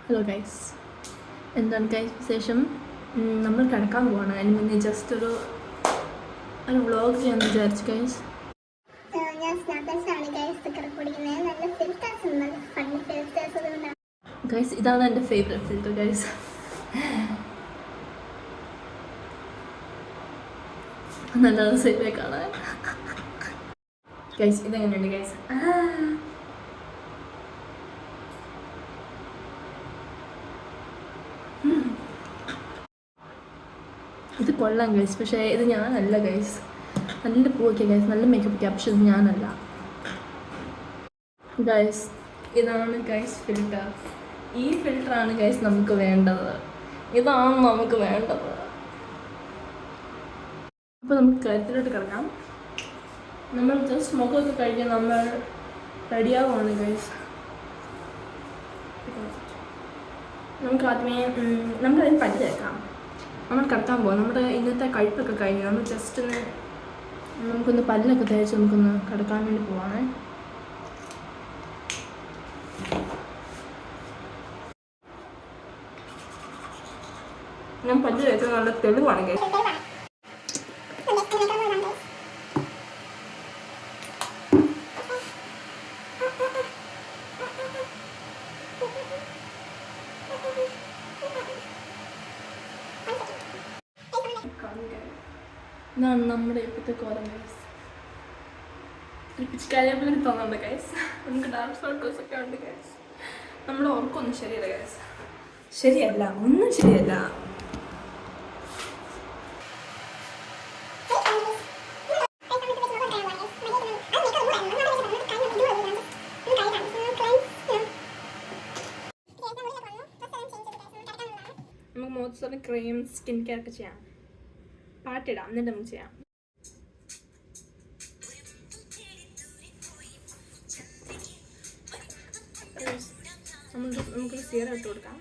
Hello guys, എന്താണ് guys വിശേഷം? നമ്മൾ കിടക്കാൻ പോവാണ്. അതിന് മുന്നേ ജസ്റ്റ് ഒരു വ്ളോഗ് ചെയ്യാമെന്ന് വിചാരിച്ചു ഗൈസ്. ഗൈസ് ഇതാണ് എൻ്റെ ഫേവറേറ്റ് ഫിൽറ്റർ ഗൈസ്. നല്ല രസമായി കാണാൻ ഗൈസ്. ഇതെങ്ങനെയുണ്ട് ഗൈസ്? ഇത് കൊള്ളാം ഗൈസ്, പക്ഷേ ഇത് ഞാനല്ല ഗൈസ്. നല്ല പൂവൊക്കെ ഗൈസ്, നല്ല മേക്കപ്പ് ഒക്കെ, പക്ഷെ ഇത് ഞാനല്ല ഗൈസ്. ഇതാണ് ഗൈസ് ഫിൽറ്റർ. ഈ ഫിൽറ്ററാണ് ഗൈസ് നമുക്ക് വേണ്ടത്. ഇതാണ് നമുക്ക് വേണ്ടത്. അപ്പോൾ നമുക്ക് കാര്യത്തിലോട്ട് കിടക്കാം. നമ്മൾ ജസ്റ്റ് മുഖമൊക്കെ കഴിഞ്ഞ് നമ്മൾ റെഡിയാവുകയാണ് ഗൈസ്. നമുക്കതിന് പല്ല് തേക്കാം. നമ്മൾ കിടക്കാൻ പോകാം. നമ്മുടെ ഇന്നത്തെ കഴിപ്പൊക്കെ കഴിഞ്ഞ് നമ്മൾ ജസ്റ്റ് നമുക്കൊന്ന് പല്ലൊക്കെ തേച്ച് നമുക്കൊന്ന് കിടക്കാൻ വേണ്ടി പോവാണേ. ഞാൻ പല്ല് തേച്ചത് നല്ല തെളിവാണ് ഗൈസ്. ഇതാണ് നമ്മുടെ ഇപ്പോഴത്തെ കോലം ഗൈസ്. ഒരു പിച്ചിക്കാരിയെ തോന്നുന്നുണ്ട് ഗൈസ്. നമുക്ക് ഡാർക്ക് സർക്കിൾസ് ഒക്കെ ഉണ്ട് ഗൈസ്. നമ്മുടെ ഉറക്കമൊന്നും ശരിയല്ല ഗൈസ്. ശരിയല്ല, ഒന്നും ശരിയല്ല. നമുക്ക് മോയ്സ്ചറൈസർ, ക്രീം, സ്കിൻ കെയർ ഒക്കെ ചെയ്യാം. പാട്ടിടാം, എന്നിട്ട് നമുക്ക് ചെയ്യാം. നമുക്കൊരു സീറം ഇട്ട് കൊടുക്കാം.